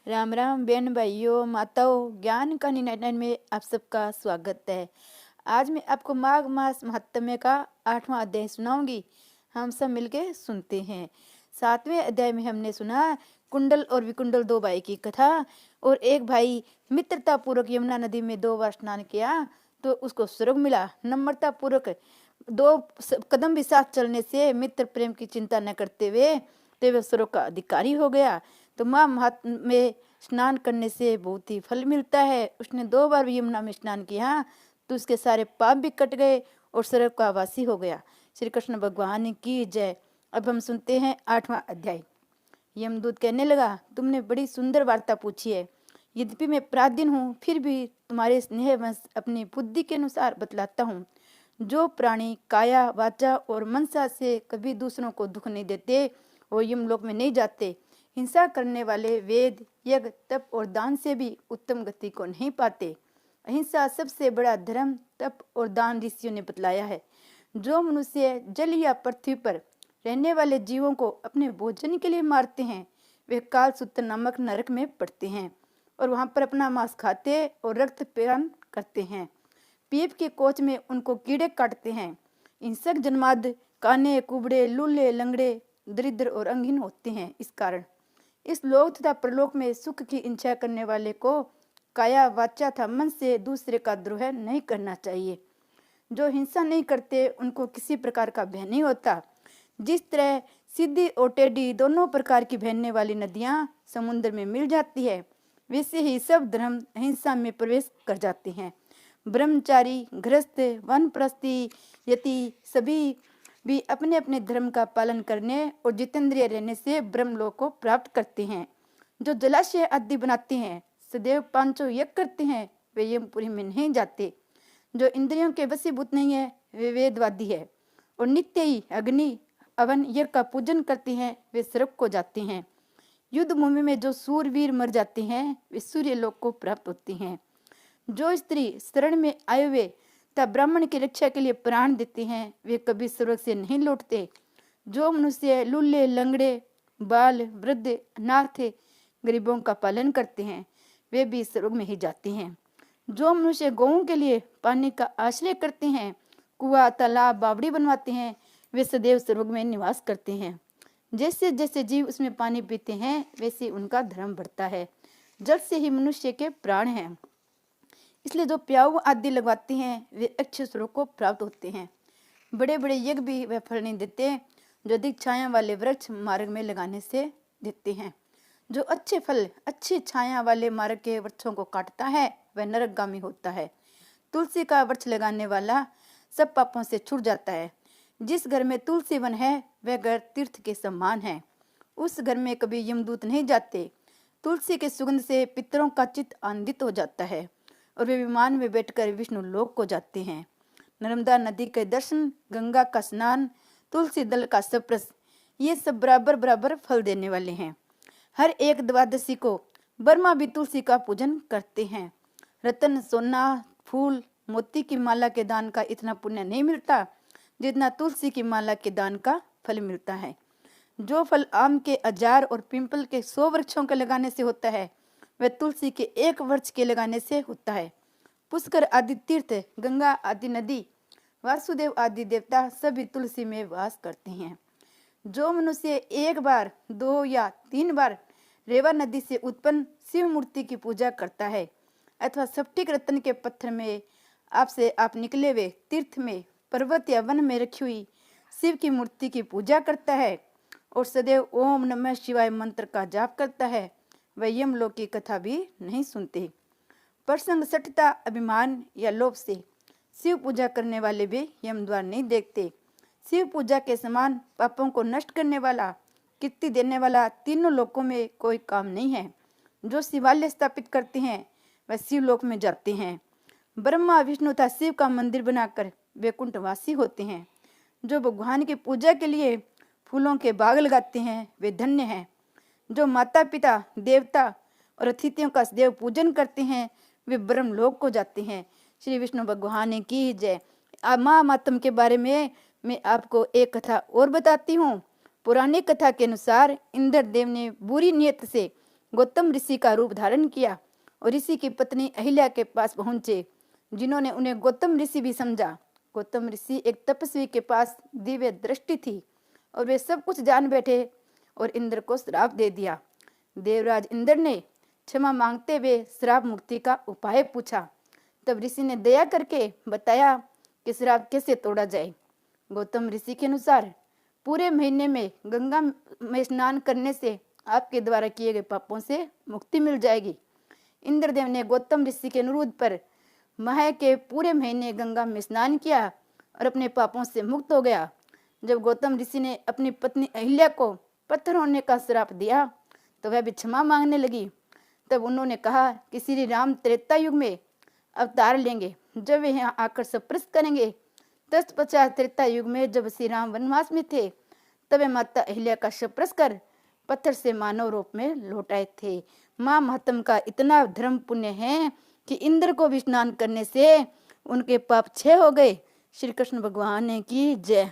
राम राम बहन भाइयों माताओं, ज्ञान का 99 में आप सबका स्वागत है। आज मैं आपको माघ मास महात्म्य का 8वां अध्याय सुनाऊंगी। हम सब मिलके सुनते हैं। 7वें अध्याय में हमने सुना कुंडल और विकुंडल दो भाई की कथा। और एक भाई मित्रता पूर्वक यमुना नदी में 2 बार स्नान किया तो उसको स्वर्ग मिला। नम्रता पूर्वक 2 कदम भी साथ चलने से मित्र प्रेम की चिंता न करते हुए तो वह स्वर्ग का अधिकारी हो गया। तो माँ महात्म में स्नान करने से बहुत ही फल मिलता है। उसने 2 बार भी यमुना में स्नान किया तो उसके सारे पाप भी कट गए और स्वर्ग का वासी हो गया। श्री कृष्ण भगवान की जय। अब हम सुनते हैं 8वां अध्याय। यमदूत कहने लगा, तुमने बड़ी सुंदर वार्ता पूछी है। यद्यपि मैं प्राचीन हूँ फिर भी तुम्हारे स्नेहवश अपनी बुद्धि के अनुसार बतलाता हूँ। जो प्राणी काया वाचा और मनसा से कभी दूसरों को दुख नहीं देते वो यमलोक में नहीं जाते। हिंसा करने वाले वेद यज्ञ तप और दान से भी उत्तम गति को नहीं पाते। अहिंसा सबसे बड़ा धर्म तप और दान ऋषियों ने बतलाया है। जो मनुष्य जल या पृथ्वी पर रहने वाले जीवों को अपने भोजन के लिए मारते हैं वे कालसूत्र नामक नरक में पड़ते हैं और वहां पर अपना मांस खाते और रक्त पान करते हैं। पीप के कोच में उनको कीड़े काटते हैं। हिंसक जन्माद काने कुबड़े लूले लंगड़े दरिद्र और अंगहीन होते हैं। इस कारण इस लोक तथा प्रलोक में सुख की इच्छा करने वाले को काया वाचा था मन से दूसरे का द्रोह नहीं करना चाहिए। जो हिंसा नहीं करते उनको किसी प्रकार का भय नहीं होता। जिस तरह सीधी और टेढ़ी दोनों प्रकार की बहने वाली नदियां समुद्र में मिल जाती है वैसे ही सब धर्म अहिंसा में प्रवेश कर जाते हैं। ब्रह्मचारी गृहस्थ वनप्रस्थी यति सभी भी अपने अपने धर्म का पालन करने और जितेंद्रिय रहने से ब्रह्मलोक को प्राप्त करते हैं। जो जलाशय आदि बनाते हैं सदैव 500 यज्ञ करते हैं वे यमपुरी में नहीं जाते। जो इंद्रियों के वशीभूत नहीं है वे वेदवादी है और नित्य ही अग्नि अवन यज्ञ का पूजन करते हैं वे स्वर्ग को जाते हैं। युद्ध भूमि में जो सूरवीर मर जाते हैं वे सूर्य लोक को प्राप्त होते हैं। जो स्त्री शरण में आए हुए तब ब्राह्मण की रक्षा के लिए प्राण देते हैं वे कभी स्वर्ग से नहीं लौटते। जो मनुष्य लूले लंगड़े बाल वृद्ध अनाथ गरीबों का पालन करते हैं वे भी स्वर्ग में ही जाते हैं। जो मनुष्य गौओं के लिए पानी का आश्रय करते हैं कुआं तालाब बावड़ी बनवाते हैं वे सदैव स्वर्ग में निवास करते हैं। जैसे जैसे जीव उसमें पानी पीते हैं वैसे उनका धर्म बढ़ता है। जल से ही मनुष्य के प्राण हैं इसलिए जो प्याऊ आदि लगवाते हैं वे अच्छे स्वर्ग को प्राप्त होते हैं। बड़े बड़े यज्ञ भी वे फल नहीं देते जो अधिक छाया वाले वृक्ष मार्ग में लगाने से देते हैं। जो अच्छे फल अच्छी छाया वाले मार्ग के वृक्षों को काटता है वह नरकगामी होता है। तुलसी का वृक्ष लगाने वाला सब पापों से छूट जाता है। जिस घर में तुलसी वन है वह घर तीर्थ के समान है। उस घर में कभी यमदूत नहीं जाते। तुलसी के सुगंध से पितरों का चित्त आनंदित हो जाता है और वे विमान में बैठकर विष्णु लोक को जाते हैं। नर्मदा नदी के दर्शन गंगा का स्नान तुलसी दल का स्पर्श ये सब बराबर बराबर फल देने वाले हैं। हर एक द्वादशी को बर्मा भी तुलसी का पूजन करते हैं। रतन सोना फूल मोती की माला के दान का इतना पुण्य नहीं मिलता जितना तुलसी की माला के दान का फल मिलता है। जो फल आम के 1000 और पिंपल के 100 वृक्षों के लगाने से होता है वह तुलसी के 1 वृक्ष के लगाने से होता है। पुष्कर आदि तीर्थ गंगा आदि नदी वासुदेव आदि देवता सभी तुलसी में वास करते हैं। जो मनुष्य 1 बार 2 या 3 बार रेवा नदी से उत्पन्न शिव मूर्ति की पूजा करता है अथवा स्फटिक रत्न के पत्थर में आपसे आप निकले हुए तीर्थ में पर्वत या वन में रखी हुई शिव की मूर्ति की पूजा करता है और सदैव ओम नमः शिवाय मंत्र का जाप करता है वह यमलोक की कथा भी नहीं सुनते। प्रसंग सठता अभिमान या लोभ से शिव पूजा करने वाले भी यम द्वार नहीं देखते। शिव पूजा के समान पापों को नष्ट करने वाला कीर्ति देने वाला तीनों लोकों में कोई काम नहीं है। जो शिवालय स्थापित करते हैं वह शिव लोक में जाते हैं। ब्रह्मा विष्णु तथा शिव का मंदिर बनाकर वैकुंठवासी होते हैं। जो भगवान की पूजा के लिए फूलों के बाग लगाते हैं वे धन्य हैं। जो माता पिता देवता और अतिथियों का सदैव पूजन करते हैं वे ब्रह्मलोक को जाते हैं। श्री विष्णु भगवान की जय। माँ मातम के बारे में मैं आपको एक कथा और बताती हूँ। पुरानी कथा के अनुसार इंद्र देव ने बुरी नियत से गौतम ऋषि का रूप धारण किया और ऋषि की पत्नी अहिल्या के पास पहुंचे, जिन्होंने उन्हें गौतम ऋषि भी समझा। गौतम ऋषि एक तपस्वी के पास दिव्य दृष्टि थी और वे सब कुछ जान बैठे और इंद्र को श्राप दे दिया। देवराज इंद्र ने क्षमा मांगते हुए श्राप मुक्ति का उपाय पूछा। तब ऋषि ने दया करके बताया कि श्राप कैसे तोड़ा जाए। गौतम ऋषि के अनुसार पूरे महीने में गंगा में स्नान करने से आपके द्वारा किए गए पापों से मुक्ति मिल जाएगी। इंद्रदेव ने गौतम ऋषि के अनुरोध पर माह के पूरे महीने गंगा में स्नान किया और अपने पापों से मुक्त हो गया। जब गौतम ऋषि ने अपनी पत्नी अहिल्या को पत्थर होने का श्राप दिया तो वह भी क्षमा मांगने लगी। तब उन्होंने कहा कि श्री राम त्रेता युग में अवतार लेंगे। जब वे यहाँ आकर सप्रस करेंगे, तत्पश्चात त्रेता युग में जब श्री राम वनवास में थे, तब वे माता अहिल्या का सप्रस कर पत्थर से मानव रूप में लौट आए थे। माँ महात्म का इतना धर्म पुण्य है कि इंद्र को भी स्नान करने से उनके पाप क्षय हो गए। श्री कृष्ण भगवान की जय।